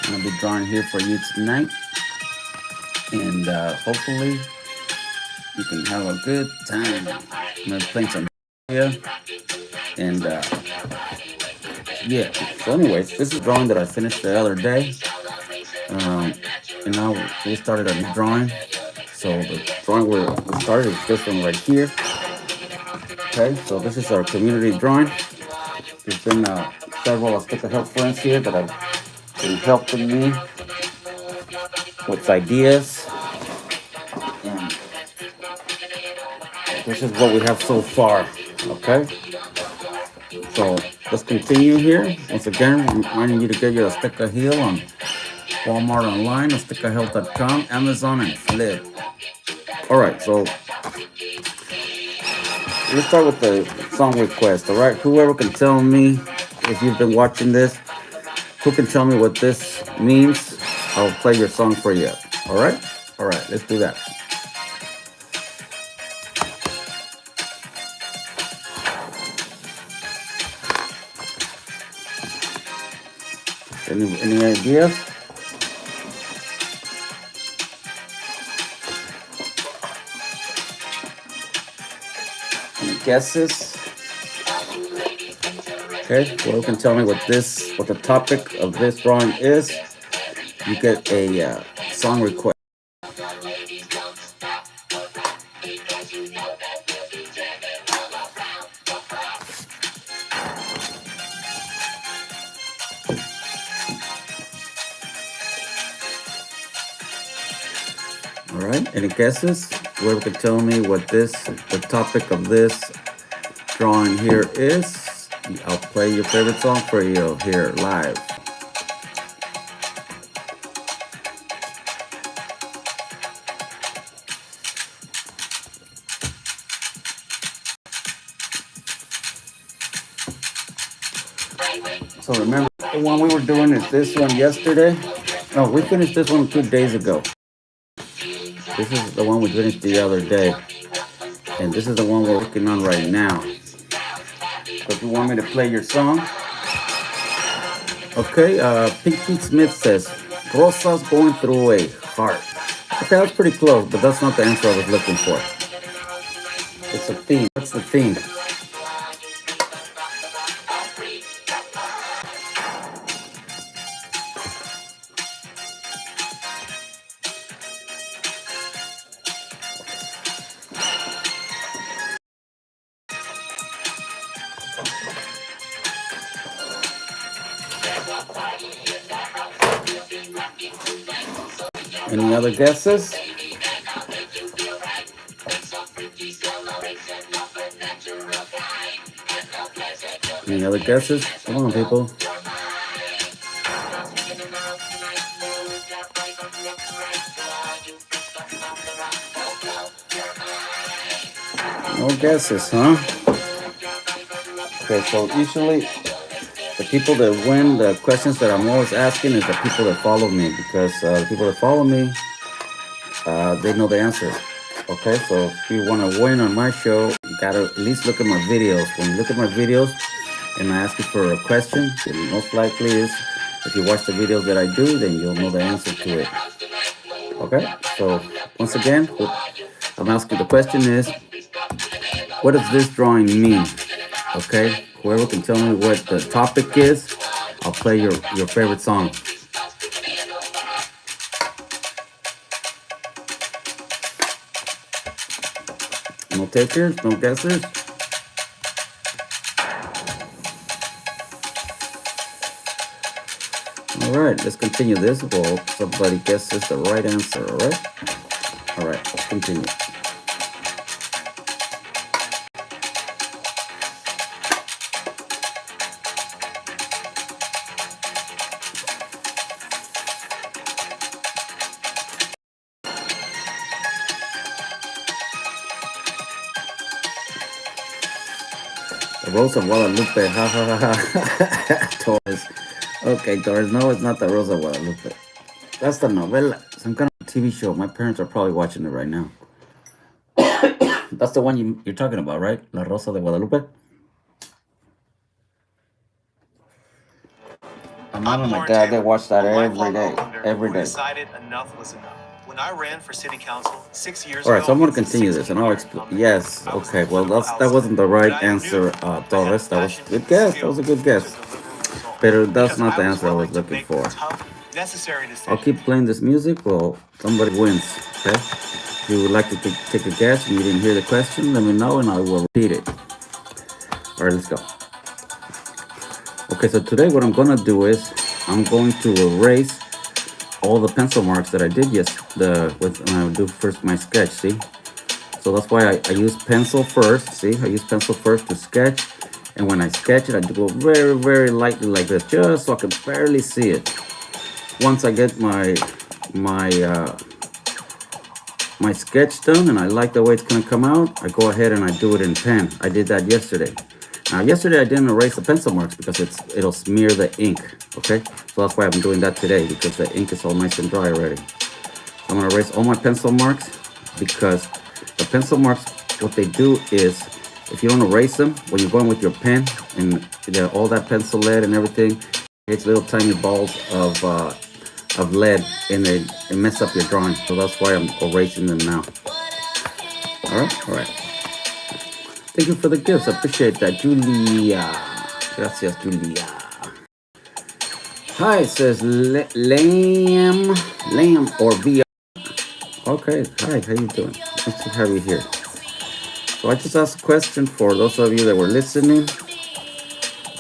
I'm gonna be drawing here for you tonight, and hopefully you can have a good time. I'm gonna play some here, and yeah. So, anyways, this is a drawing that I finished the other day, um, and now we started a new drawing. So the drawing we started is this one right here. Okay, so this is our community drawing. There's been several Stick of Help friends here that have been helping me with ideas, and this is what we have so far. Okay, so let's continue here. Once again, reminding you to get your Stick of Heal on Walmart online, stickofhealth.com, Amazon, and Flip. All right, so let's start with the song request. All right, whoever can tell me if you've been watching this, who can tell me what this means, I'll play your song for you. All right, let's do that. Any ideas? Any guesses? Okay, whoever can tell me what the topic of this drawing is, you get a song request. All right, any guesses? Whoever can tell me the topic of this drawing here is, I'll play your favorite song for you here live. So remember, the one we were doing is this one yesterday. No, we finished this one 2 days ago. This is the one we finished the other day. And this is the one we're working on right now. So if you want me to play your song. Okay, Pink Pete Smith says, Rosa's going through a heart. Okay, that's pretty close, but that's not the answer I was looking for. It's a theme. What's the theme? Any other guesses? Any other guesses? Come on, people. No guesses, huh? Okay, so usually the people that win the questions that I'm always asking is the people that follow me, because the people that follow me, they know the answer. Okay, so if you want to win on my show, you gotta at least look at my videos. When you look at my videos and I ask you for a question, then most likely is, if you watch the videos that I do, then you'll know the answer to it. Okay, so once again, I'm asking, the question is, what does this drawing mean? Okay, whoever can tell me what the topic is, I'll play your favorite song. No takers, no guessers. All right, let's continue this. Well, somebody guesses the right answer. All right, let's continue. The Rosa of Guadalupe, ha ha ha ha. Torres. Okay, Torres, no, it's not the Rosa of Guadalupe. That's the novela, some kind of TV show. My parents are probably watching it right now. That's the one you're talking about, right? La Rosa de Guadalupe. mom and my dad, they watch that every day. Every day. Decided enough was enough. When I ran for city council 6 years All right, ago, so I'm going to continue this, and I'll explain. Yes, okay. Well, that wasn't the right answer, Torres. That was a good guess. That was a good guess. But that's not the answer I was looking for. I'll keep playing this music. Well, somebody wins. Okay. If you would like to take a guess and you didn't hear the question, let me know, and I will repeat it. All right, let's go. Okay, so today what I'm going to do is I'm going to erase all the pencil marks that I did when I do first my sketch. See, so that's why I use pencil first. See, I use pencil first to sketch, and when I sketch it, I do go very, very lightly like this, just so I can barely see it. Once I get my my sketch done and I like the way it's gonna come out, I go ahead and I do it in pen. I did that yesterday. Now yesterday I didn't erase the pencil marks because it'll smear the ink. Okay, so that's why I'm doing that today, because the ink is all nice and dry already. I'm gonna erase all my pencil marks, because the pencil marks, what they do is, if you don't erase them when you're going with your pen and all that pencil lead and everything, it's little tiny balls of lead, and it mess up your drawing. So that's why I'm erasing them now. All right, all right. Thank you for the gifts. I appreciate that, Julia. Gracias, Julia. Hi, it says Lamb or VR. Okay, hi, how you doing? Nice to have you here. So I just asked a question for those of you that were listening.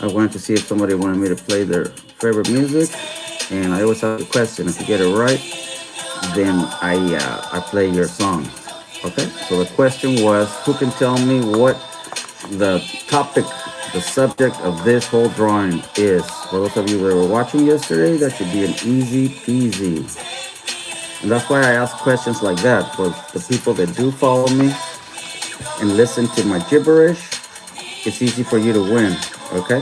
I wanted to see if somebody wanted me to play their favorite music, and I always ask a question. If you get it right, then I play your song. Okay, so the question was, who can tell me what the topic, the subject of this whole drawing is? For those of you that were watching yesterday, that should be an easy peasy. And that's why I ask questions like that, for the people that do follow me and listen to my gibberish. It's easy for you to win, okay?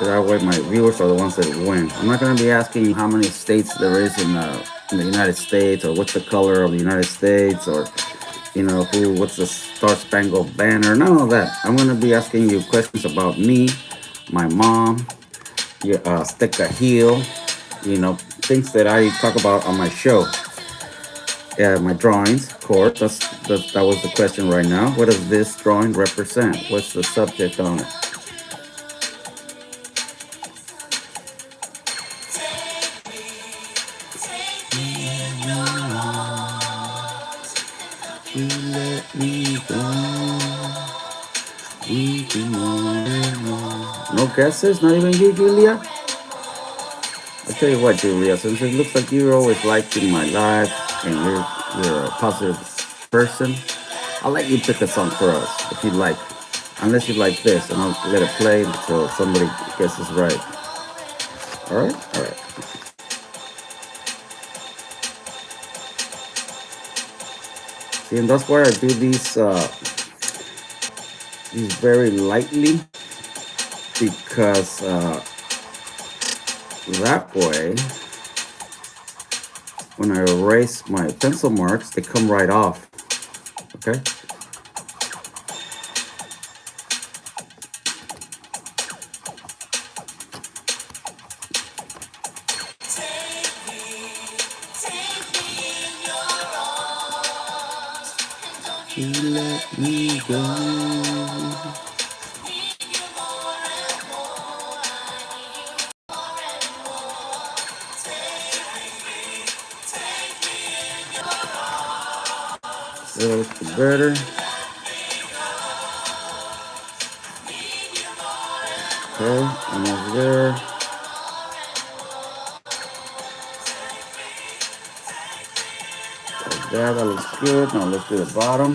That way my viewers are the ones that win. I'm not going to be asking you how many states there is in the United States, or what's the color of the United States, or what's the Star Spangled Banner. None of that. I'm going to be asking you questions about me, my mom, stick a heel, things that I talk about on my show. My drawings, of course. That was the question right now. What does this drawing represent? What's the subject on it? You let me go. We do more and more. No guesses? Not even you, Julia? I'll tell you what, Julia, since it looks like you're always liking my life and you're a positive person, I'll let you pick a song for us if you like. Unless you like this, and I'll let it play until somebody guesses right. Alright? Alright. See, and that's why I do these very lightly, because that way, when I erase my pencil marks, they come right off. Okay? You let me go. That looks better. Okay, almost there. Like that looks good. Now let's do the bottom.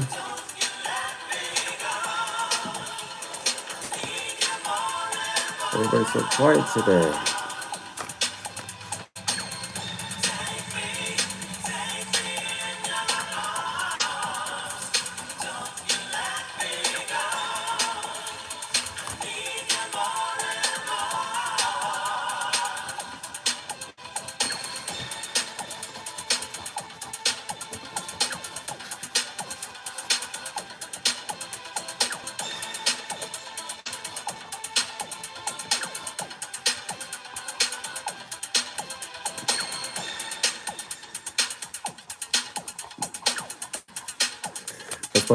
Everybody's so quiet today.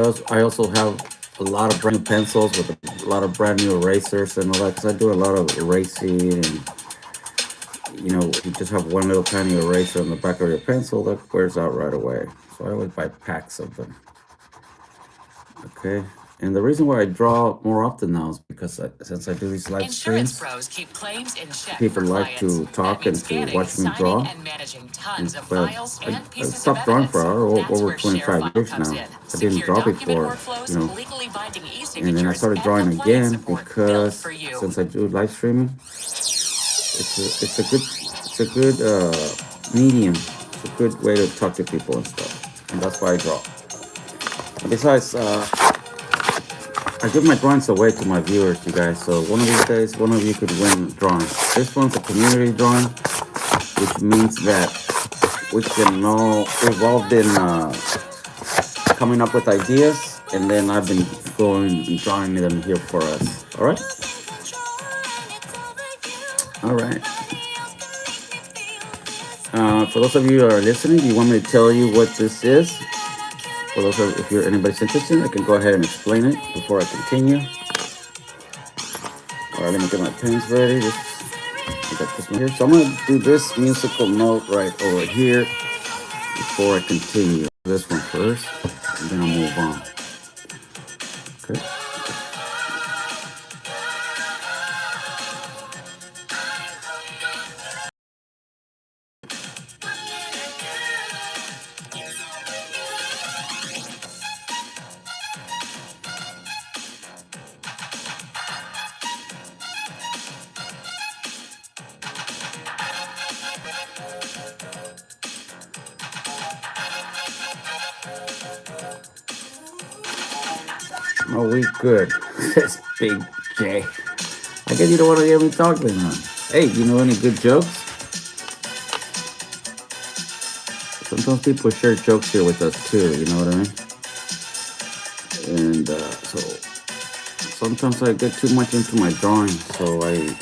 that's why I also have a lot of brand new pencils with a lot of brand new erasers and all that. Because I do a lot of erasing, and you just have one little tiny eraser on the back of your pencil that wears out right away. So I always buy packs of them. Okay. And the reason why I draw more often now is because since I do these live Insurance streams, pros keep claims in check people for like clients. to That talk and means to scanning, watch me signing, draw. and managing tons of But files and I pieces of stopped drawing evidence. for That's over where 25 ShareFile years comes now. in. I didn't Secure draw document before, workflows, legally binding and then I e-signatures, started and drawing compliance again support built because for you. since I do live streaming, it's a good medium. It's a good way to talk to people and stuff, and that's why I draw. And besides, I give my drawings away to my viewers, you guys. So one of these days, one of you could win drawing. This one's a community drawing, which means that we can all we've all been coming up with ideas, and then I've been going and drawing them here for us. All right. All right. For those of you that are listening, do you want me to tell you what this is? For those of, if you're anybody's interested, I can go ahead and explain it before I continue. All right, let me get my pens ready. I got this one here. So I'm gonna do this musical note right over here before I continue. This one first, and then I'll move on. Okay. Oh, we good. This big J. I guess you don't want to hear me talking, huh? Hey, you know any good jokes? Sometimes people share jokes here with us too, you know what I mean? And so sometimes I get too much into my drawing, so you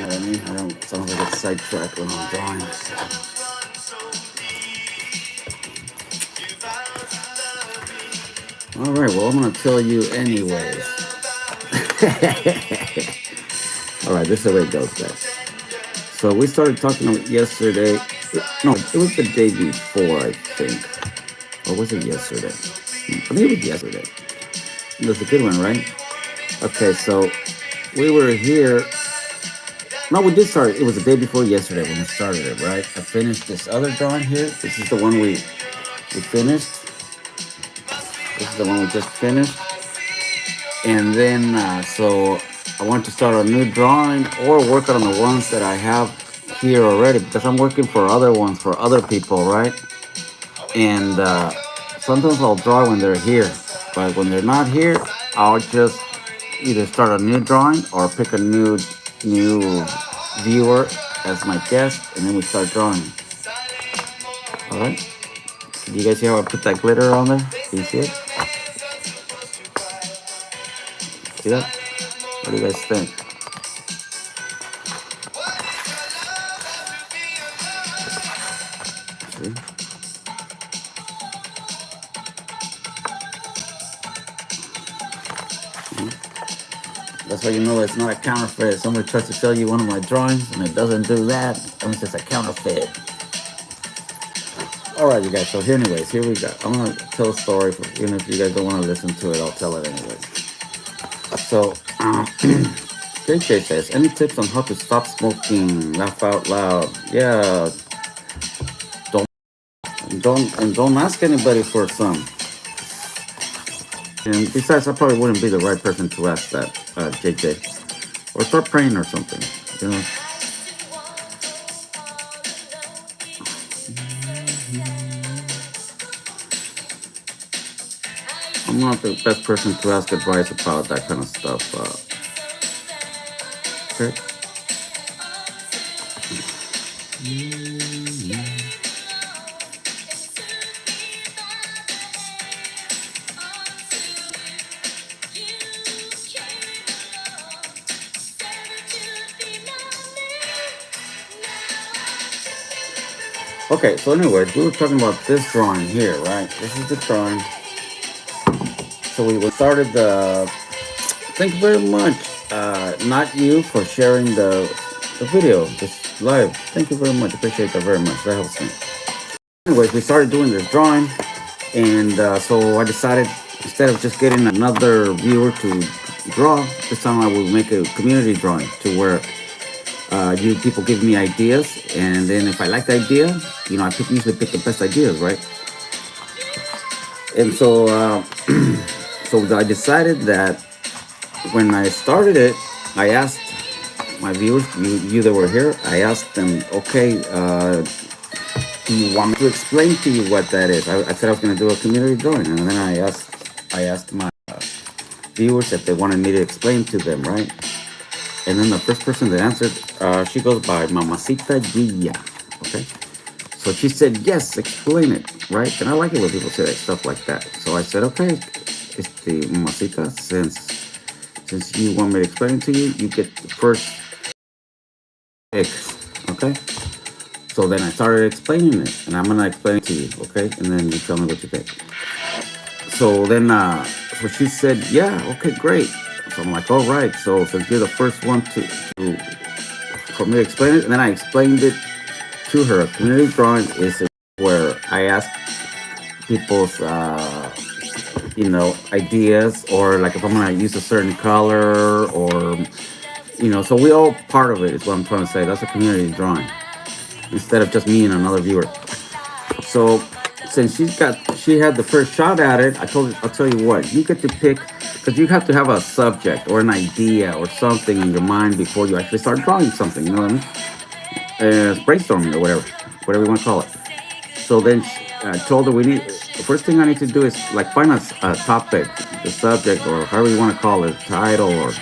know what I mean? I don't, sometimes I get sidetracked when I'm drawing. All right, well, I'm going to tell you anyways. All right, this is the way it goes, guys. So we started talking yesterday. No, it was the day before, I think. Or was it yesterday? I think it was yesterday. It was a good one, right? Okay, so we were here. No, we did start. It was the day before yesterday when we started it, right? I finished this other drawing here. This is the one we finished. This is the one we just finished. And then, so I want to start a new drawing or work on the ones that I have here already because I'm working for other ones for other people, right? And sometimes I'll draw when they're here, but when they're not here, I'll just either start a new drawing or pick a new viewer as my guest, and then we start drawing. All right. Do you guys see how I put that glitter on there? Can you see it? See that? What do you guys think? See? That's how you know it's not a counterfeit. Somebody tries to sell you one of my drawings and it doesn't do that. It's just a counterfeit. All right, you guys. So, anyways, here we go. I'm gonna tell a story. Even if you guys don't want to listen to it, I'll tell it anyways. So, JJ says, any tips on how to stop smoking? Laugh out loud. Yeah. Don't ask anybody for some. And besides, I probably wouldn't be the right person to ask that, JJ. Or start praying or something. You know. I'm not the best person to ask advice about that kind of stuff. Okay. Okay, so anyways, we were talking about this drawing here, right? This is the drawing. So we started the. Thank you very much. Not you for sharing the video, this live. Thank you very much. Appreciate that very much. That helps me. Anyways, we started doing this drawing, and so I decided instead of just getting another viewer to draw, this time I will make a community drawing to where you people give me ideas, and then if I like the idea, I usually pick the best ideas, right? And so, so I decided that when I started it, I asked my viewers, you that were here, I asked them, okay, do you want me to explain to you what that is? I said I was going to do a community drawing, and then I asked my viewers if they wanted me to explain to them, right? And then the first person that answered, she goes by Mamacita Gia, okay? So she said, yes, explain it, right? And I like it when people say stuff like that. So I said, okay, Mamacita, since you want me to explain it to you, you get the first pick, okay? So then I started explaining it, and I'm gonna explain it to you, okay? And then you tell me what you think. So then, so she said, yeah, okay, great. So I'm like, all right. So since you're the first one for me to explain it, and then I explained it to her. Community drawing is where I ask people's, ideas, or like if I'm gonna use a certain color, or so we all part of it is what I'm trying to say. That's a community drawing instead of just me and another viewer. So since she had the first shot at it, I'll tell you what, you get to pick, because you have to have a subject or an idea or something in your mind before you actually start drawing something. You know what I mean? It's brainstorming or whatever you want to call it. So then I told her the first thing I need to do is like find a topic, the subject, or however you want to call it, title or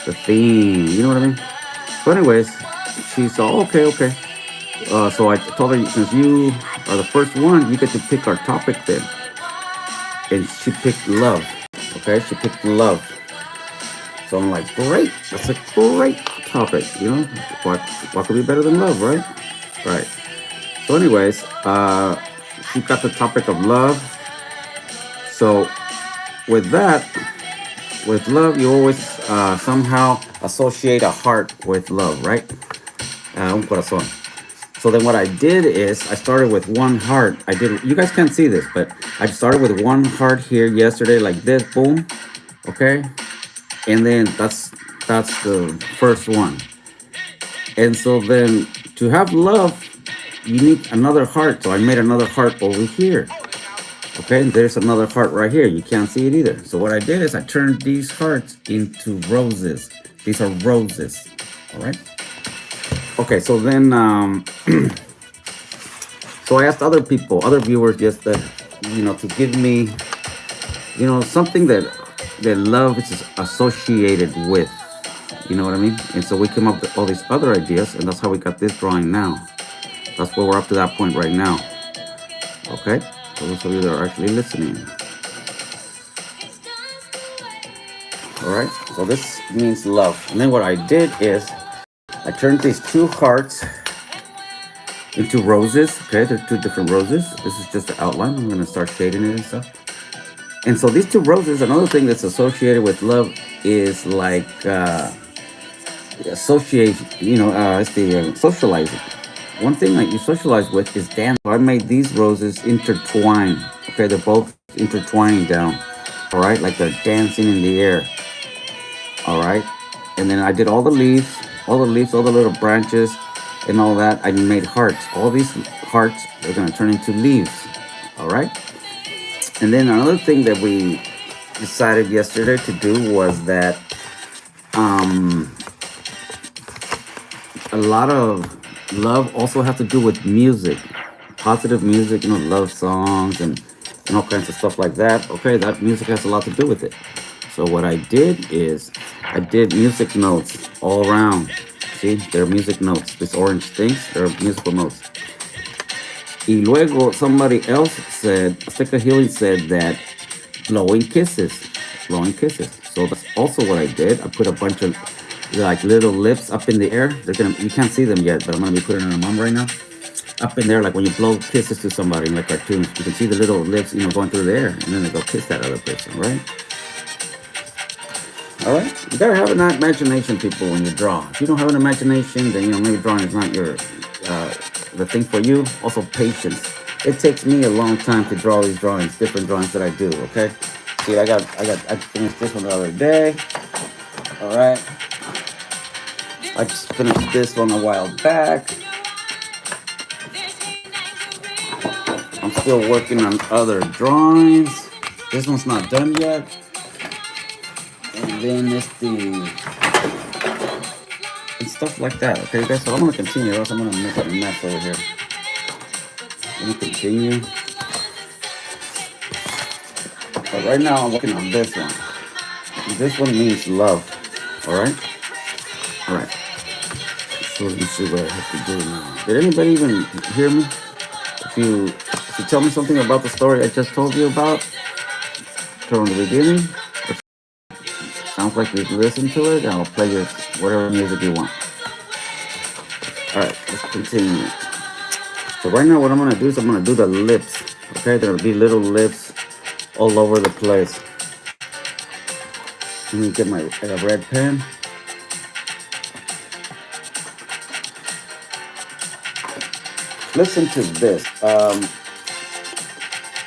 the theme. You know what I mean? So anyways, she said, okay. So I told her, since you are the first one, you get to pick our topic then. And she picked love. Okay, she picked love. So I'm like, great, that's a great topic. What could be better than love, right? Right. So anyways, she got the topic of love. So with love, you always somehow associate a heart with love, right? Un corazón. So then what I did is I started with one heart. You guys can't see this, but I started with one heart here yesterday, like this, boom, okay? And then that's the first one. And so then to have love, you need another heart. So I made another heart over here. Okay, and there's another heart right here. You can't see it either. So what I did is I turned these hearts into roses. These are roses, all right? Okay, so then, so I asked other viewers, just that, to give me, something that love is associated with. You know what I mean? And so we came up with all these other ideas, and that's how we got this drawing now. That's where we're up to that point right now. Okay? For those of you that are actually listening. All right? So this means love. And then what I did is I turned these two hearts into roses. Okay, they're two different roses. This is just the outline. I'm gonna start shading it and stuff. And so these two roses, another thing that's associated with love is like association. It's the socializing. One thing that you socialize with is dance. So I made these roses intertwine. Okay, they're both intertwining down. All right, like they're dancing in the air. All right, and then I did all the leaves, all the little branches, and all that. I made hearts. All these hearts are gonna turn into leaves. All right. And then another thing that we decided yesterday to do was that a lot of love also has to do with music, positive music, love songs and all kinds of stuff like that. Okay, that music has a lot to do with it. So what I did is I did music notes all around. See, they're music notes. These orange things, they're musical notes. Y luego somebody else said, Azteca Healing said that blowing kisses. So that's also what I did. I put a bunch of like little lips up in the air. You can't see them yet, but I'm gonna be putting them on right now. up in there, like when you blow kisses to somebody in like cartoons. You can see the little lips, going through the air, and then they go kiss that other person, right? All right, you gotta have an imagination, people, when you draw. If you don't have an imagination, then maybe drawing is not the thing for you. Also, patience. It takes me a long time to draw these drawings, different drawings that I do. Okay, see, I finished this one the other day. All right, I just finished this one a while back. I'm still working on other drawings. This one's not done yet. And then it's and stuff like that. Okay, guys. So I'm gonna continue. Or else I'm gonna make a mess over here. Let me continue. But right now I'm working on this one. This one means love. All right. All right. So let me see what I have to do now. Did anybody even hear me? If you tell me something about the story I just told you about from the beginning, sounds like you've listened to it, and I'll play your whatever music you want. All right, let's continue. So right now what I'm gonna do is I'm gonna do the lips. Okay, there'll be little lips all over the place. Let me get my red pen. Listen to this.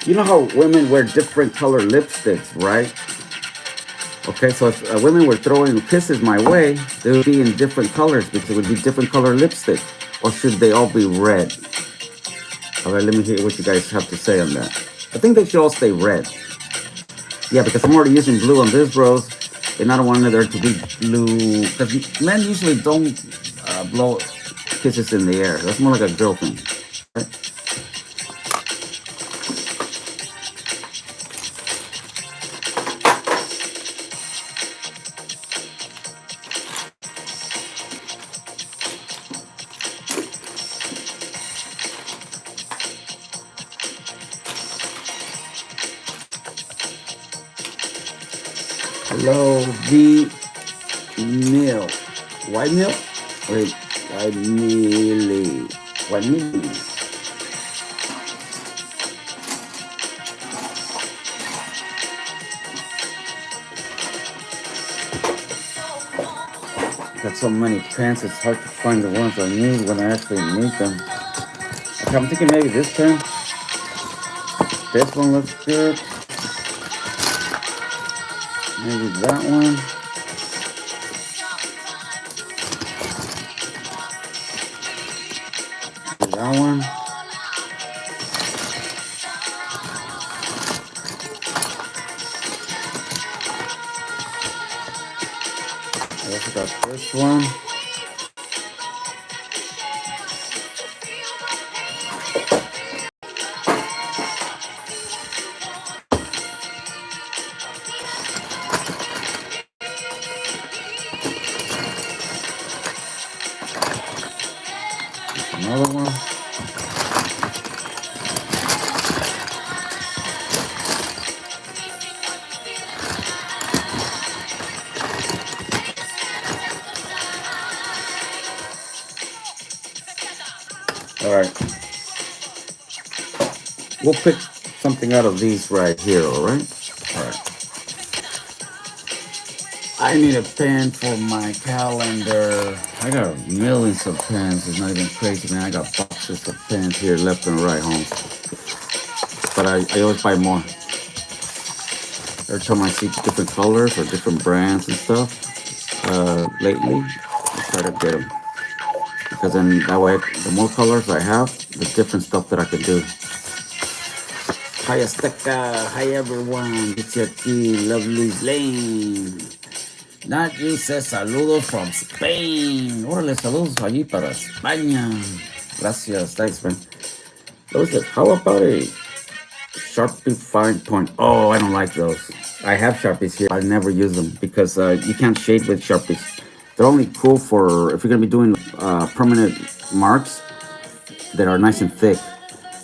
You know how women wear different color lipsticks, right? Okay, so if women were throwing kisses my way, they would be in different colors because it would be different color lipstick. Or should they all be red? All right, let me hear what you guys have to say on that. I think they should all stay red. Yeah, because I'm already using blue on this rose, and I don't want there to be blue. Because men usually don't blow kisses in the air. That's more like a girl thing. Right? Hello, the meal. White meal? Wait, white mealy. White mealy. Got so many pens, it's hard to find the ones I need when I actually need them. Okay, I'm thinking maybe this pen. This one looks good. Maybe that one. Maybe that one. I also got this one. Another one. All right. We'll pick something out of these right here, all right? All right. I need a pen for my calendar. I got millions of pens. It's not even crazy, man. I got boxes of pens here left and right, home. But I always buy more. Every time I see different colors or different brands and stuff, lately, I try to get them. Because then that way, the more colors I have, the different stuff that I can do. Hi Azteca, hi everyone, dice aquí, lovely Lane. Nat says saludos from Spain. Órale, saludos allí para España. Gracias, thanks, man. How about a Sharpie fine point? Oh, I don't like those. I have Sharpies here. I never use them because you can't shade with Sharpies. They're only cool for if you're gonna be doing permanent marks that are nice and thick.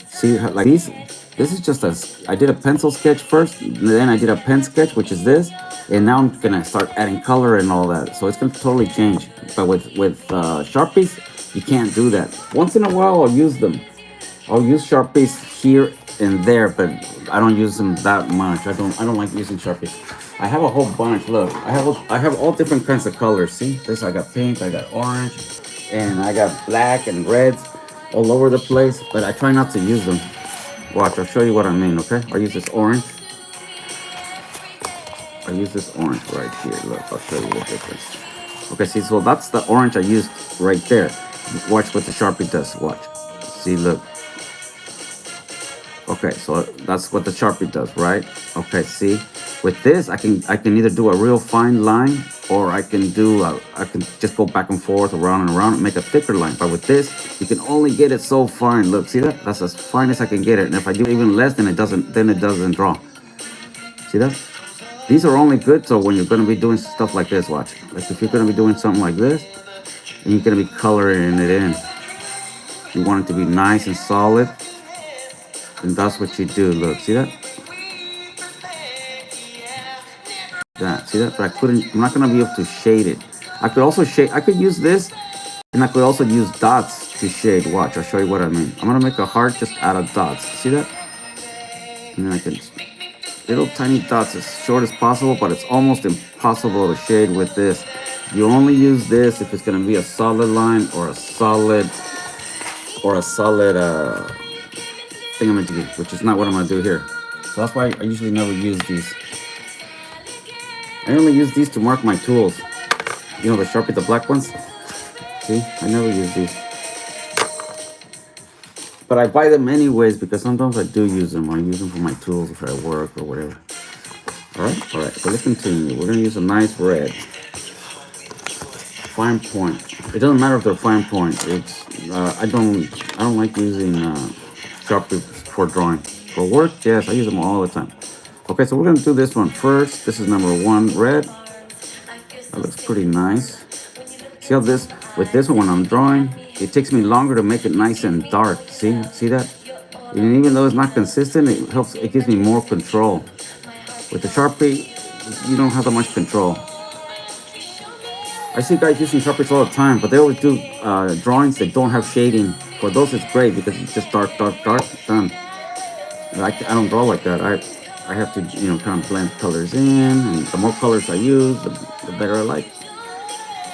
See, like these. This is just I did a pencil sketch first, then I did a pen sketch, which is this, and now I'm gonna start adding color and all that. So it's gonna totally change. But with Sharpies, you can't do that. Once in a while, I'll use them, I'll use Sharpies here and there, but I don't use them that much. I don't like using Sharpies. I have a whole bunch. Look, I have all different kinds of colors. See this? I got pink, I got orange, and I got black and reds all over the place. But I try not to use them. Watch, I'll show you what I mean. Okay, I use this orange. I use this orange right here. Look, I'll show you the difference. Okay, see, so that's the orange I used right there. Watch what the Sharpie does. Watch. See, look. Okay, so that's what the Sharpie does, right? Okay, see, with this, I can either do a real fine line, or I can just go back and forth, around and around, and make a thicker line. But with this, you can only get it so fine. Look, see that? That's as fine as I can get it. And if I do even less, then it doesn't draw. See that? These are only good so when you're gonna be doing stuff like this. Watch, like if you're gonna be doing something like this, and you're gonna be coloring it in. You want it to be nice and solid. And that's what you do. Look, see that? See that? But I'm not gonna be able to shade it. I could also shade. I could use this, and I could also use dots to shade. Watch, I'll show you what I mean. I'm gonna make a heart just out of dots. See that? And then I can little tiny dots as short as possible, but it's almost impossible to shade with this. You only use this if it's gonna be a solid line or a solid thingamajiggy, which is not what I'm gonna do here. So that's why I usually never use these. I only use these to mark my tools. You know, the Sharpie, the black ones. See, I never use these. But I buy them anyways because sometimes I do use them. I use them for my tools if I work or whatever. All right. So let's continue. We're gonna use a nice red. Fine point. It doesn't matter if they're fine point. It's I don't like using Sharpie for drawing. For work, yes, I use them all the time. Okay, so we're gonna do this one first. This is number 1, red. That looks pretty nice. See how with this one when I'm drawing, it takes me longer to make it nice and dark. See that? And even though it's not consistent, it gives me more control. With the Sharpie, you don't have that much control. I see guys using Sharpies all the time, but they always do drawings that don't have shading. For those, it's great because it's just dark, done. I don't draw like that. I have to, kind of blend colors in, and the more colors I use, the better I like.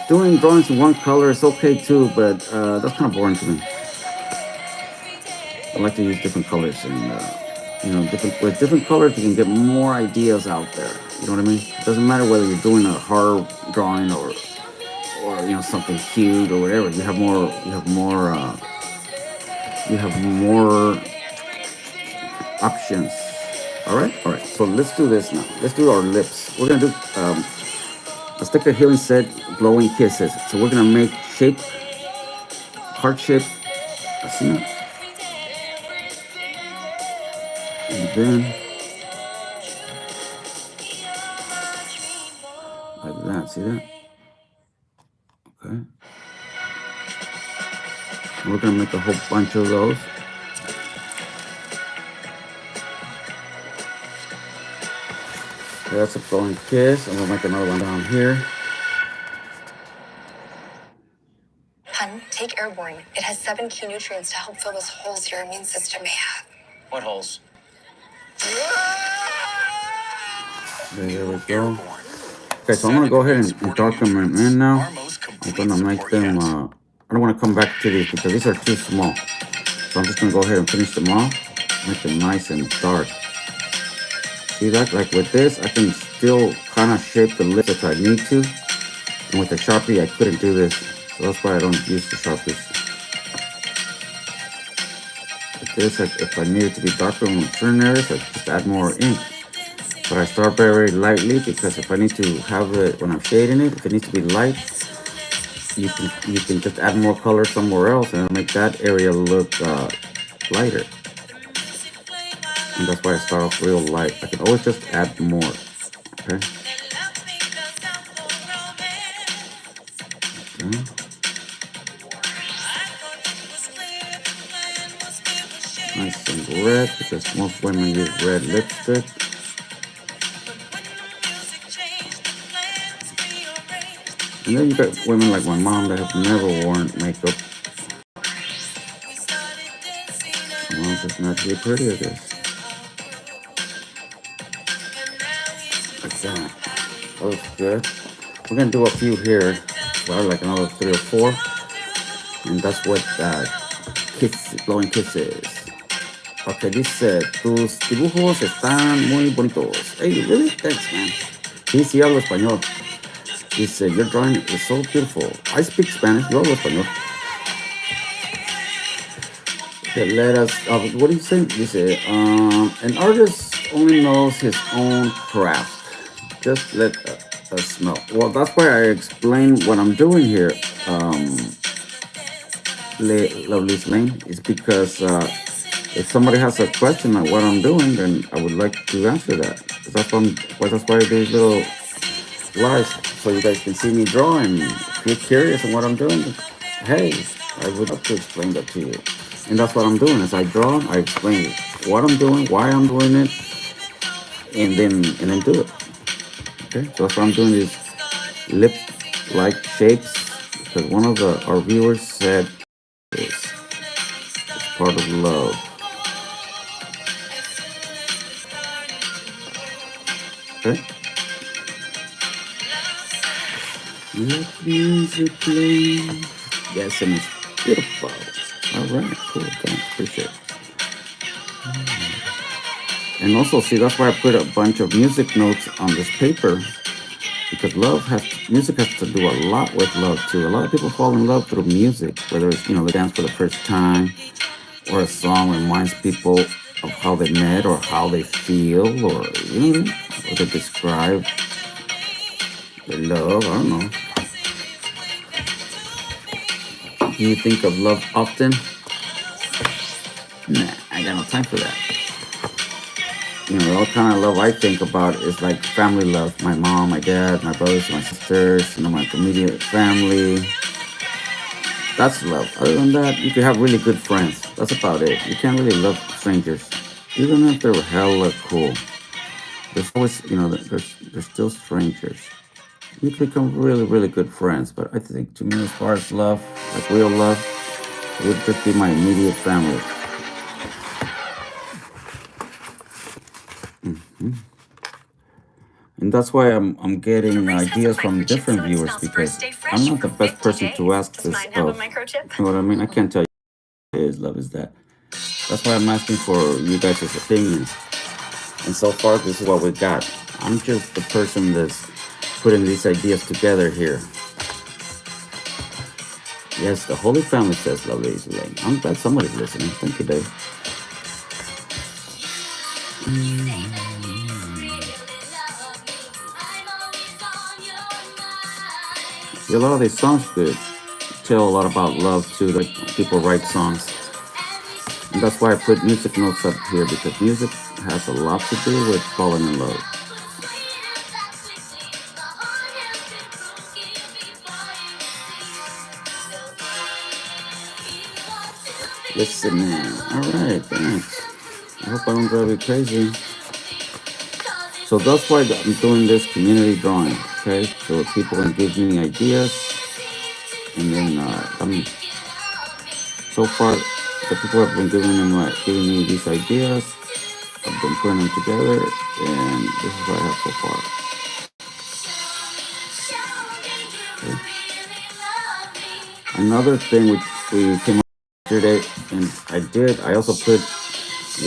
Doing drawings in one color is okay too, but that's kind of boring to me. I like to use different colors, and with different colors, you can get more ideas out there. You know what I mean? It doesn't matter whether you're doing a horror drawing or something cute or whatever. You have more options. All right. So let's do this now. Let's do our lips. We're gonna do a sticker healing set, glowing kisses. So we're gonna make heart shape. See that? And then like that. See that? Okay. We're gonna make a whole bunch of those. Okay, that's a glowing kiss. I'm gonna make another one down here. Hun, take airborne. It has 7 key nutrients to help fill those holes your immune system may have. What holes? There we go. Okay, so I'm gonna go ahead and darken them in now. I'm gonna make them. I don't want to come back to these because these are too small. So I'm just gonna go ahead and finish them off. Make them nice and dark. See that? Like with this, I can still kind of shape the lips if I need to. And with the Sharpie, I couldn't do this. So that's why I don't use the Sharpies. With this, if I need it to be darker in certain areas, I just add more ink. But I start very lightly because if I need to have it when I'm shading it, if it needs to be light, you can just add more color somewhere else and it'll make that area look lighter. And that's why I start off real light. I can always just add more. Okay. Nice and red because most women use red lipstick. And then you got women like my mom that have never worn makeup. naturally pretty, I guess. Like that. That looks good. We're gonna do a few here. Well, like another 3 or 4. And that's what blowing kisses. Ok, dice, tus dibujos están muy bonitos. Hey, really? Thanks, man. Sí, sí hablo español. Dice, your drawing is so beautiful. I speak Spanish. Yo hablo español. Okay, let us, what do you say? Dice, an artist only knows his own craft. Just let us know. Well, that's why I explain what I'm doing here. Lovely's Lane is because if somebody has a question on what I'm doing, then I would like to answer that. That's why I do these little lives, so you guys can see me draw, and if you're curious on what I'm doing, hey, I would love to explain that to you. And that's what I'm doing. As I draw, I explain what I'm doing, why I'm doing it, and then do it. Okay, so that's what I'm doing is lip-like shapes, because one of our viewers said it's part of love. Okay. Let music play. Yes, and it's beautiful. All right, cool. Thanks. Appreciate it. And also, see, that's why I put a bunch of music notes on this paper, because music has to do a lot with love too. A lot of people fall in love through music, whether it's they dance for the first time, or a song reminds people of how they met or how they feel, or or they describe their love. I don't know. Do you think of love often? Nah, I got no time for that. All kind of love I think about is like family love. My mom, my dad, my brothers, my sisters, my immediate family. That's love. Other than that, you can have really good friends. That's about it. You can't really love strangers, even if they're hella cool. There's always, there's still strangers. You can become really, really good friends. But I think, to me, as far as love, like real love, it would just be my immediate family. And that's why I'm getting ideas from different viewers, because I'm not the best person to ask this of. You know what I mean? I can't tell you love is that. That's why I'm asking for you guys' opinions. And so far, this is what we got. I'm just the person that's putting these ideas together here. Yes, the Holy Family says love is lame. I'm glad somebody's listening. Thank you, Dave. See, a lot of these songs could tell a lot about love too. Like people write songs. And that's why I put music notes up here, because music has a lot to do with falling in love. Listen, man. All right, thanks. I hope I don't drive you crazy. So that's why I'm doing this community drawing, okay? So people can give me ideas, and then so far the people have been giving me these ideas. I've been putting them together, and this is what I have so far. Okay. Another thing which we came up with yesterday, and I also put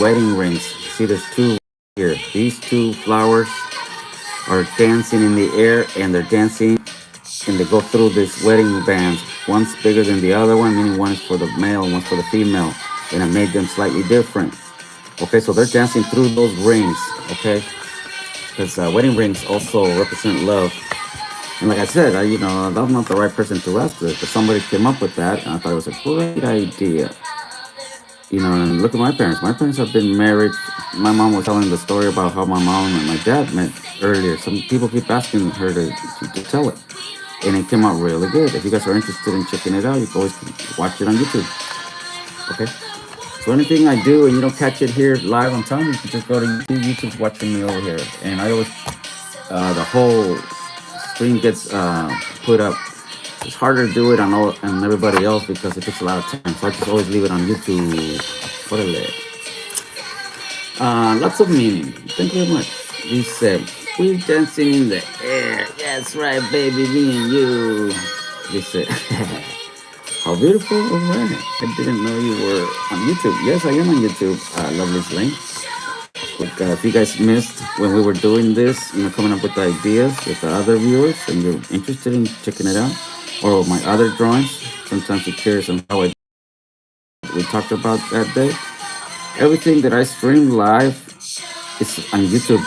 wedding rings. See, there's 2 here. These 2 flowers are dancing in the air, and they're dancing, and they go through this wedding band. One's bigger than the other one, meaning one is for the male, one's for the female, and I made them slightly different. Okay, so they're dancing through those rings, okay? Because wedding rings also represent love. And like I said, I'm not the right person to ask this, but somebody came up with that, and I thought it was a great idea. And look at my parents. My parents have been married. My mom was telling the story about how my mom and my dad met earlier. Some people keep asking her to tell it. And it came out really good. If you guys are interested in checking it out, you can always watch it on YouTube. Okay? So anything I do and you don't catch it here live on time, you can just go to YouTube. YouTube's watching me over here. And I always, the whole screen gets put up. It's harder to do it on everybody else because it takes a lot of time. So I just always leave it on YouTube. What is it? Lots of meaning. Thank you very much. He said, "We dancing in the air. That's right, baby, me and you." He said, "How beautiful!" All right. I didn't know you were on YouTube. Yes, I am on YouTube. Lovely's Lane. Like, if you guys missed when we were doing this, coming up with ideas with the other viewers, and you're interested in checking it out, or my other drawings, sometimes you're curious on how we talked about that day. Everything that I stream live is on YouTube.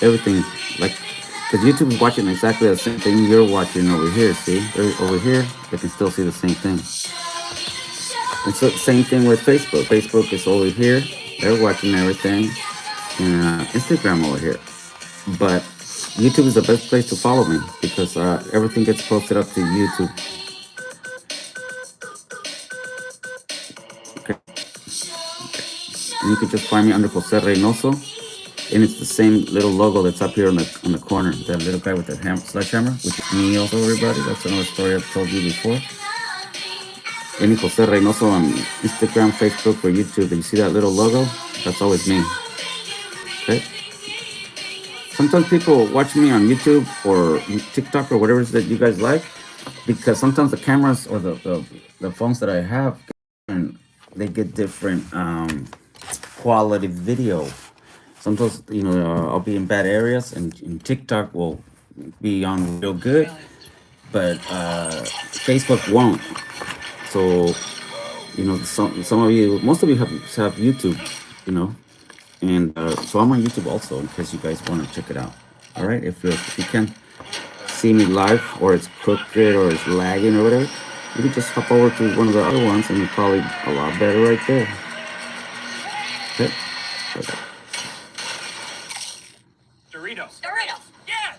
Everything, like, because YouTube is watching exactly the same thing you're watching over here. See, over here, they can still see the same thing. And so, same thing with Facebook. Facebook is over here. They're watching everything, and Instagram over here. But YouTube is the best place to follow me because everything gets posted up to YouTube. Okay. And you can just find me under Jose Reynoso. And it's the same little logo that's up here on the corner. That little guy with the sledgehammer, which is me also, everybody. That's another story I've told you before. Any Jose Reynoso on Instagram, Facebook, or YouTube, and you see that little logo, that's always me. Okay? Sometimes people watch me on YouTube or TikTok or whatever it is that you guys like, because sometimes the cameras or the phones that I have, and they get different quality video. Sometimes, I'll be in bad areas, and TikTok will be on real good, but Facebook won't. So, some of you, most of you have YouTube, and so I'm on YouTube also in case you guys want to check it out. All right, if you can see me live, or it's crooked or it's lagging or whatever, you can just hop over to one of the other ones, and it's probably a lot better right there. Okay. Okay. Doritos. Doritos. Yeah.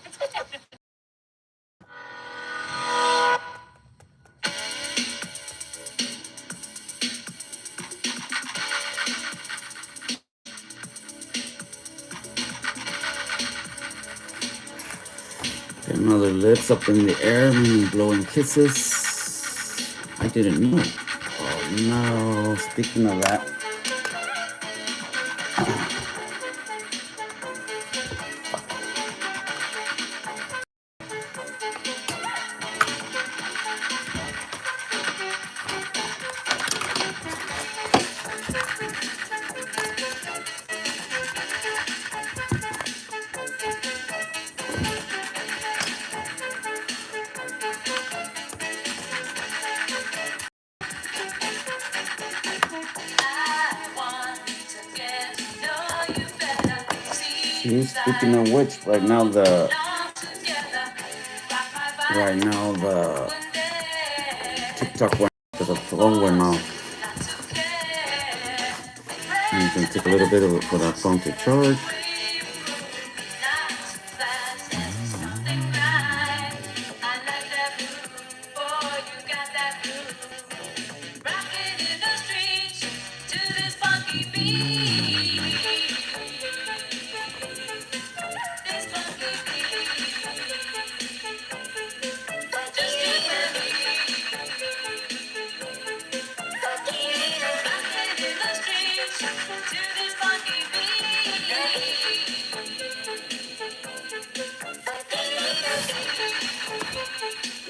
Another lips up in the air, meaning blowing kisses. I didn't know. Oh no! Speaking of that, speaking of which, right now the TikTok went to the phone went off. And you can take a little bit of it for that phone to charge.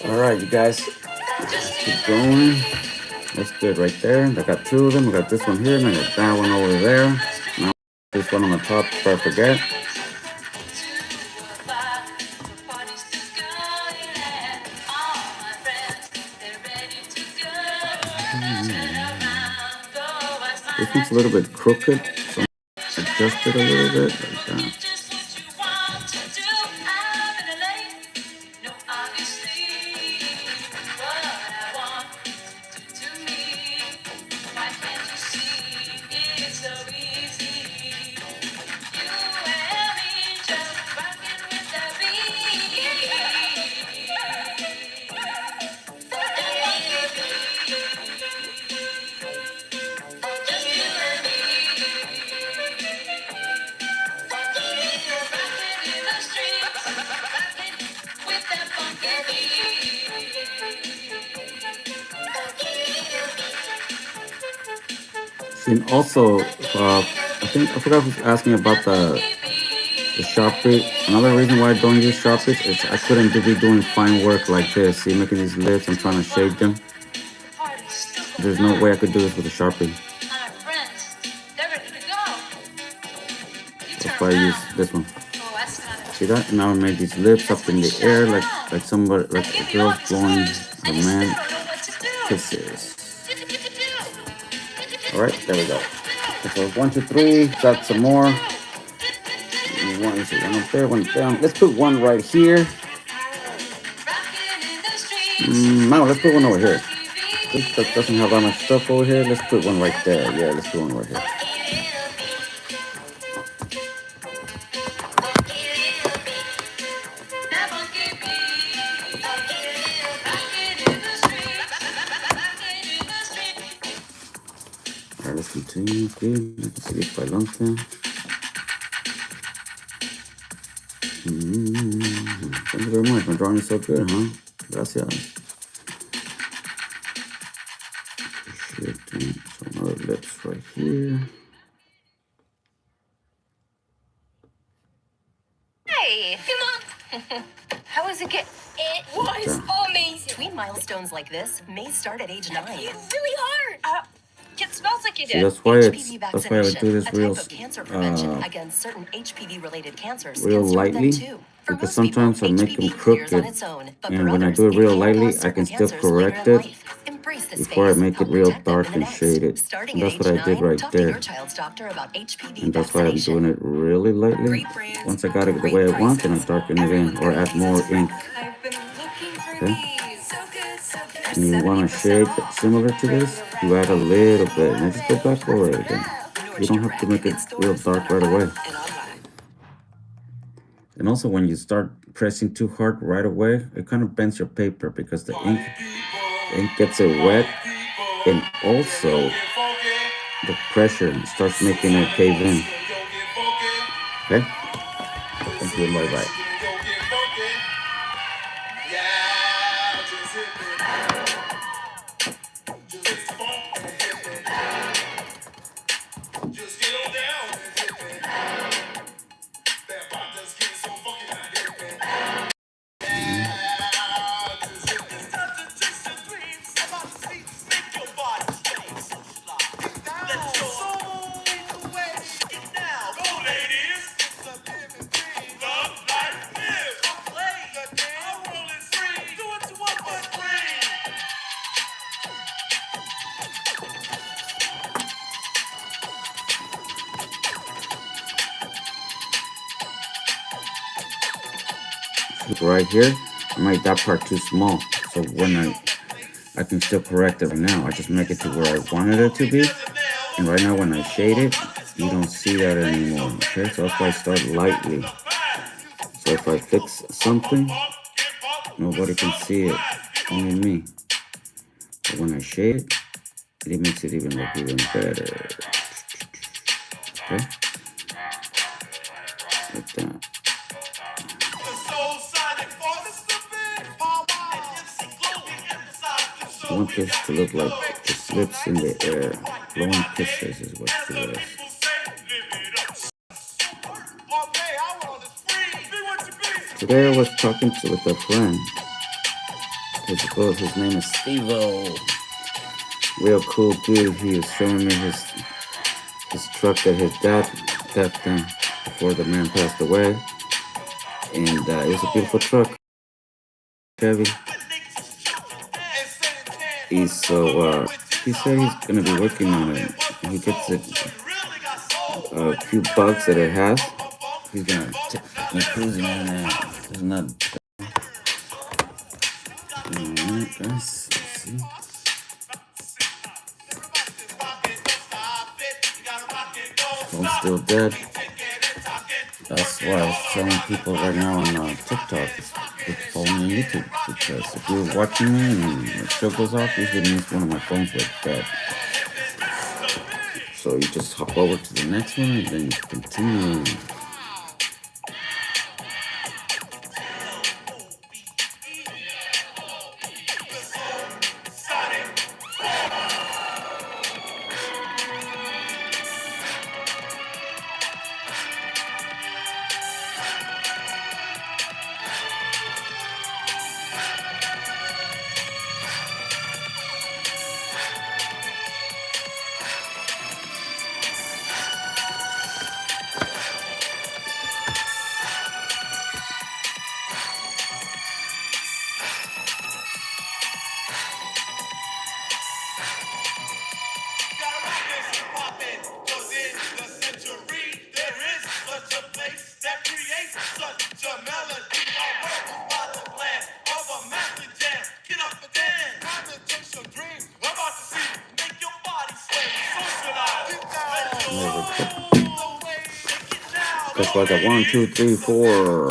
All right, you guys, keep going. That's good right there. I got two of them. I got this one here, and I got that one over there. Now this one on the top before I forget. This one's a little bit crooked, so I'm adjust it a little bit like that. And also, I forgot who's asking about the Sharpie. Another reason why I don't use Sharpies is I couldn't be doing fine work like this. See, making these lips, I'm trying to shade them. There's no way I could do this with a Sharpie. That's why I use this one. See that? Now I made these lips up in the air like somebody, like a girl's blowing a man kisses. All right, there we go. So 1, 2, 3. Got some more. One up there, one down. Let's put one right here. No, let's put one over here. This doesn't have that much stuff over here. Let's put one right there. Yeah, let's put one right here. All right, let's continue. Good. Let's seguir para adelante. Thank you very much. My drawing is so good, huh? Gracias. Appreciate it. So another lips right here. Hey, Mom. How was it? It was amazing. Between milestones like this may start at age 9. It's really hard. It smells like you did. See, that's why I do this real, cancer prevention against certain HPV-related cancers. real lightly, because sometimes I make them crooked, and when I do it real lightly, I can still correct it before I make it real dark and shaded. And that's what I did right there. And that's why I'm doing it really lightly. Once I got it the way I want, then I darken it in or add more ink. Okay? And you want to shade similar to this, you add a little bit, and just go back over it again. You don't have to make it real dark right away. And also when you start pressing too hard right away, it kind of bends your paper because the ink gets it wet, and also the pressure starts making it cave in. Okay? Thank you, bye-bye. Right here, I made that part too small, so when I can still correct it right now. I just make it to where I wanted it to be, and right now when I shade it, you don't see that anymore. Okay, so that's why I start lightly. So if I fix something, nobody can see it, only me. But when I shade it, it makes it even look even better. Okay, like that. I want this to look like just lips in the air. Blowing kisses is what she was. Today I was talking with a friend. His name is Steve-O. Real cool dude. He was showing me his truck that his dad left him before the man passed away. And it was a beautiful truck. Chevy. He said he's gonna be working on it. He gets a few bugs that it has. He's gonna be cruising in there. It's not. Alright, guys. Let's see. Phone's still dead. That's why I was telling people right now on TikTok. Follow me on YouTube, because if you're watching me and the show goes off, usually means one of my phones was dead. So you just hop over to the next one and then you continue. That's like a 1, 2, 3, 4.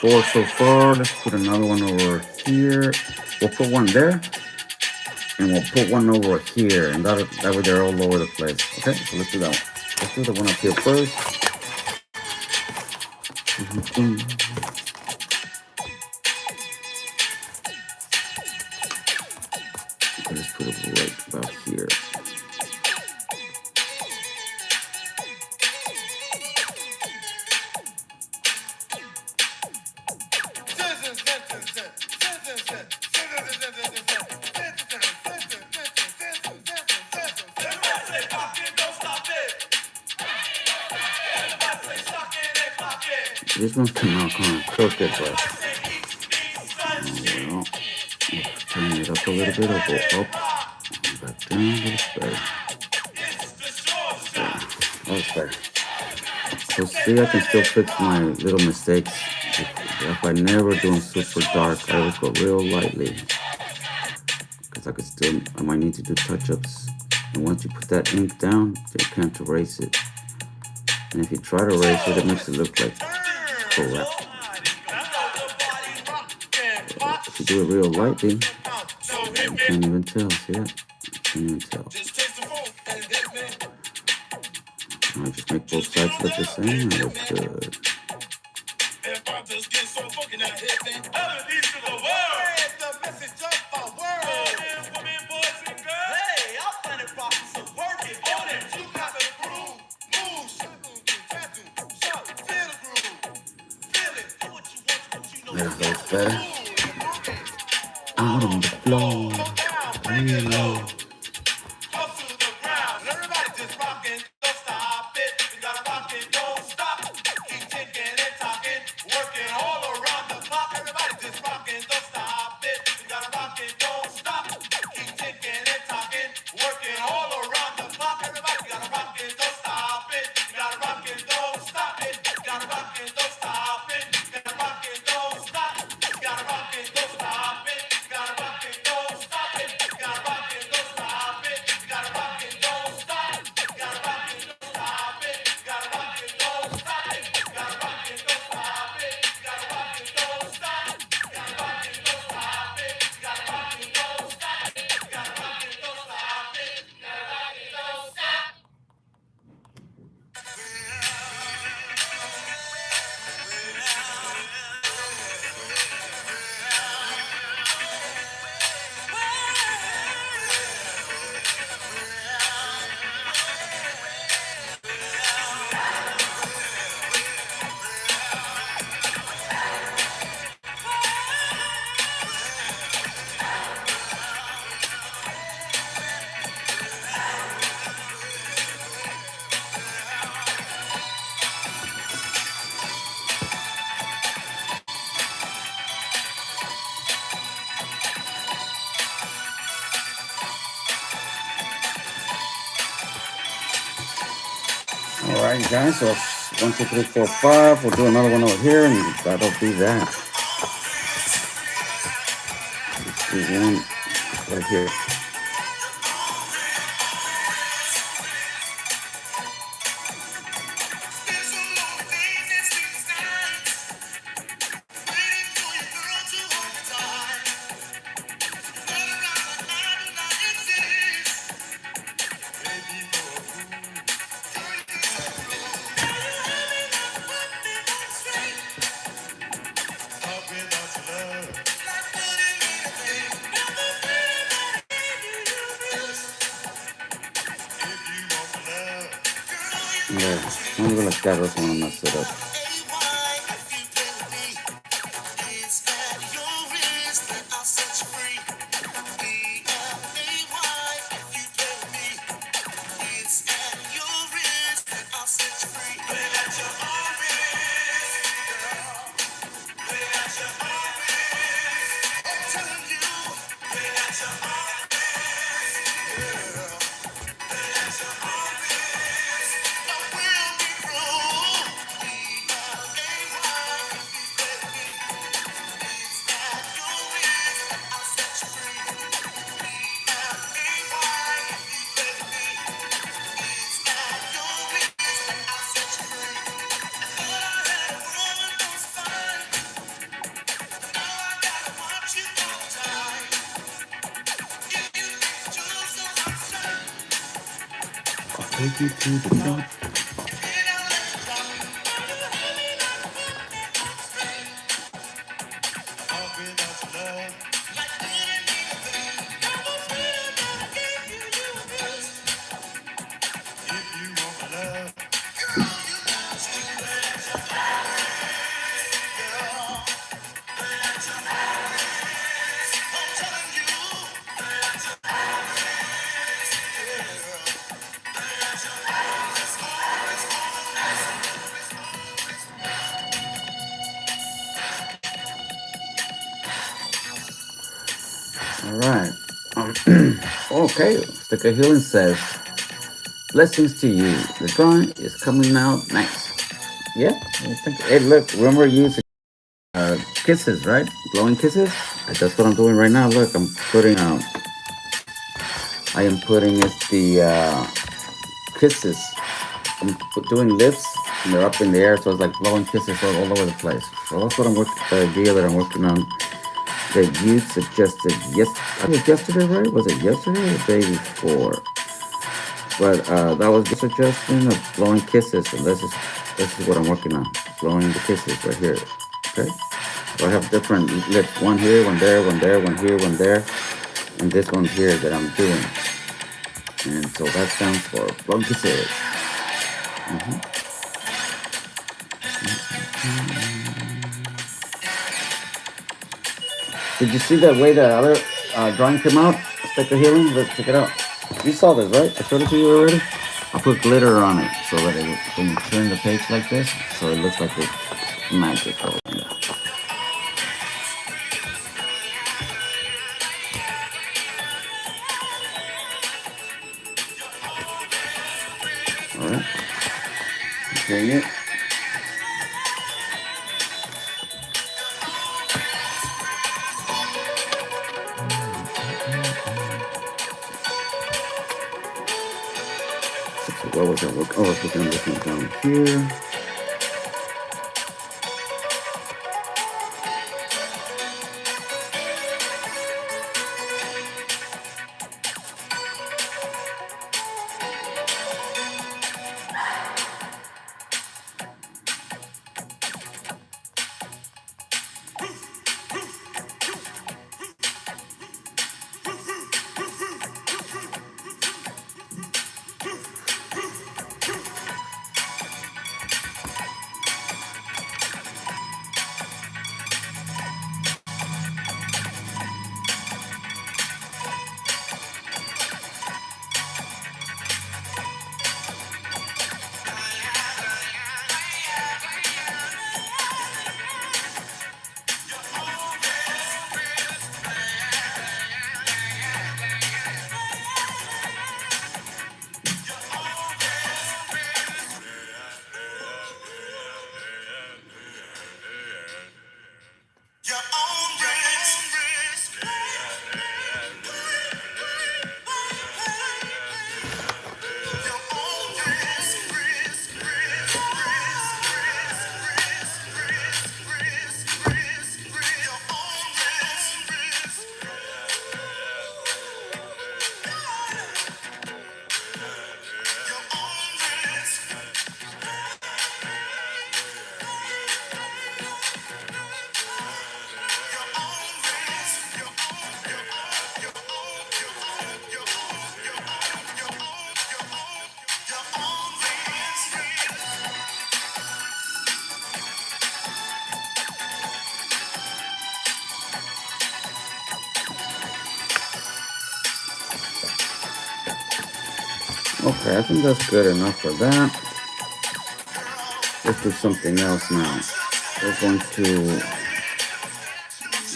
4 so far. Let's put another one over here. We'll put one there, and we'll put one over here, and that way they're all over the place. Okay, so let's do that one. Let's do the one up here first. Okay, let's put it right about here. This one's coming out kind of crooked, but well, turn it up a little bit. I'll go up, back down a little better. That's better. So see, I can still fix my little mistakes. If I never do them super dark, I always go real lightly. Because I might need to do touch-ups. And once you put that ink down, you can't erase it. And if you try to erase it, it makes it look like correct. If you do it real lightly, you can't even tell. See that? You can't even tell. I just make both sides look the same and look good. There goes better. Out on the floor, real low. Alright guys, so 1, 2, 3, 4, 5. We'll do another one over here and that'll be that. Let's do one right here. Yeah, I'm gonna let that one and mess it up. Take you to the top. All right. Okay. Sticker Healing says, blessings to you. The drawing is coming out nice. Yeah. Hey, look. Remember you kisses, right? Blowing kisses. That's what I'm doing right now. Look, I am putting it's the kisses. I'm doing lips, and they're up in the air, so it's like blowing kisses all over the place. So that's what the idea that I'm working on. That you suggested I think yesterday, right? Was it yesterday or the day before? But that was the suggestion of blowing kisses, and this is what I'm working on. Blowing the kisses right here. Okay? So I have different lips, one here, one there, one there, one here, one there, and this one here that I'm doing. And so that stands for blowing kisses. Mm-hmm. Did you see the way the other drawing came out? Sticker Healing? Let's check it out. You saw this, right? I showed it to you already? I put glitter on it so that when you turn the page like this, so it looks like it's magical. Yeah. All right. Okay, it. So what was I working? Oh, I was working on this one down here. Okay, I think that's good enough for that. Let's do something else now. We're going to.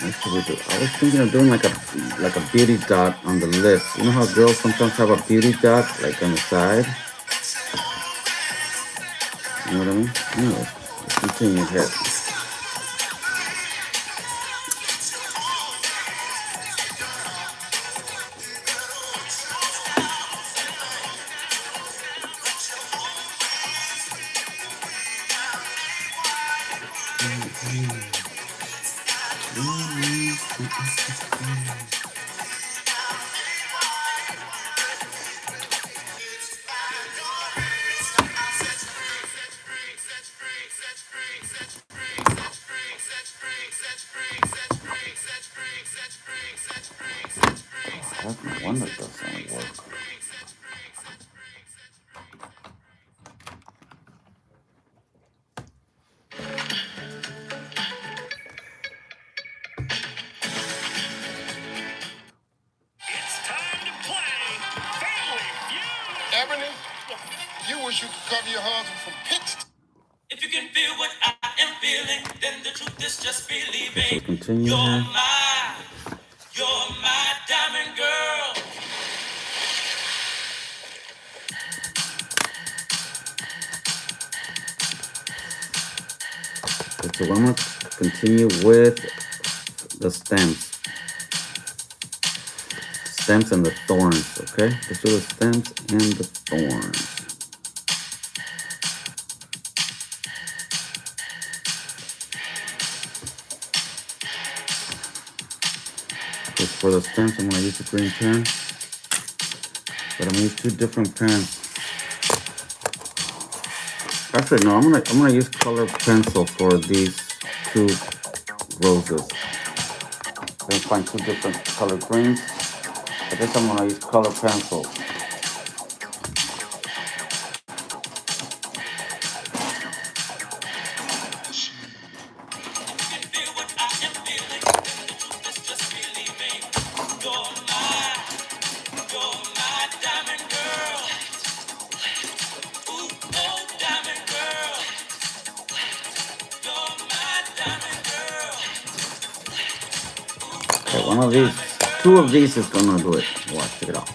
Actually, I was thinking of doing like a beauty dot on the lips. You know how girls sometimes have a beauty dot like on the side. You know what I mean? Anyway, let's continue here. Ebony? Yes. You wish you could cover your husband from pics. If you can feel what I am feeling, then the truth is just believing. So continue here. You're my diamond girl. Okay, so I'm gonna continue with the stems. Stems and the thorns, okay? Let's do the stems and the thorns. Okay, for the stems, I'm gonna use the green pen. But I'm gonna use 2 different pens. Actually, no, I'm gonna use colored pencil for these 2 roses. I can find 2 different colored greens. I guess I'm gonna use colored pencil. Okay, one of these, 2 of these is gonna do it. Watch, check it out.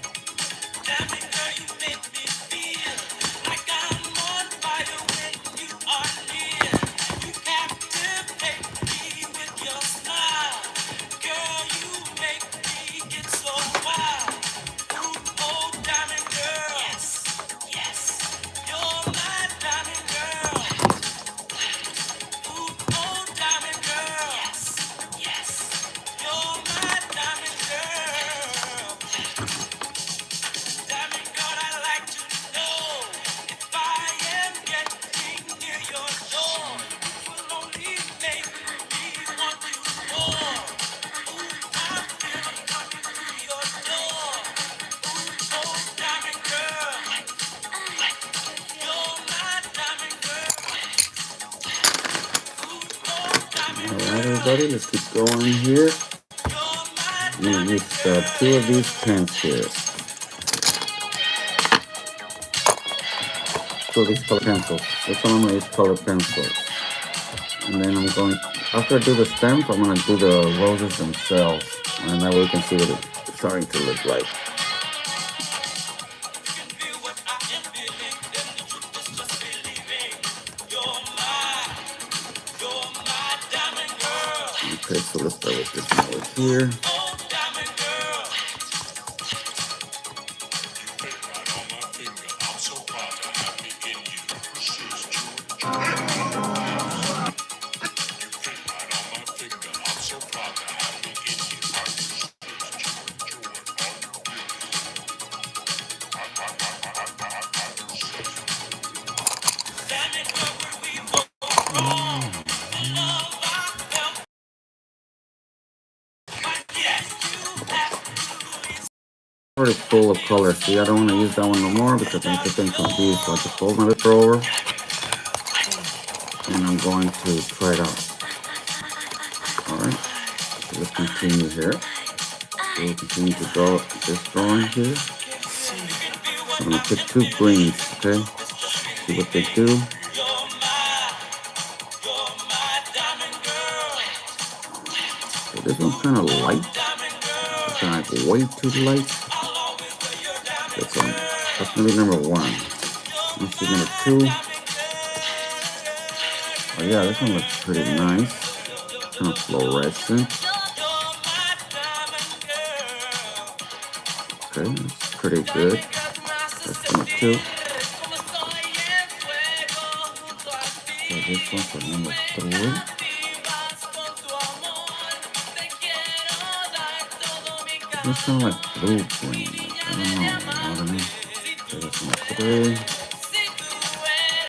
Alright, everybody, let's keep going here. I'm gonna use 2 of these pens here. 2 of these color pencils. This one I'm gonna use color pencil. And then I'm going, after I do the stems, I'm gonna do the roses themselves. And that way we can see what it's starting to look like. Okay, so let's start with this one over here. Already full of color. See, I don't want to use that one no more because I'm just getting confused. So I just fold my paper over and I'm going to try it out. Alright, so let's continue here. So we'll continue to draw this drawing here. I'm going to pick 2 greens, okay? See what they do. So this one's kind of light. It's kind of like way too light. That's gonna be number 1. Let's see number 2. Oh yeah, this one looks pretty nice. Kind of fluorescent. Okay, that's pretty good. That's number 2. So this one's for number 3. It's kind of like blue green. I don't know, you know what I mean? So that's number 3.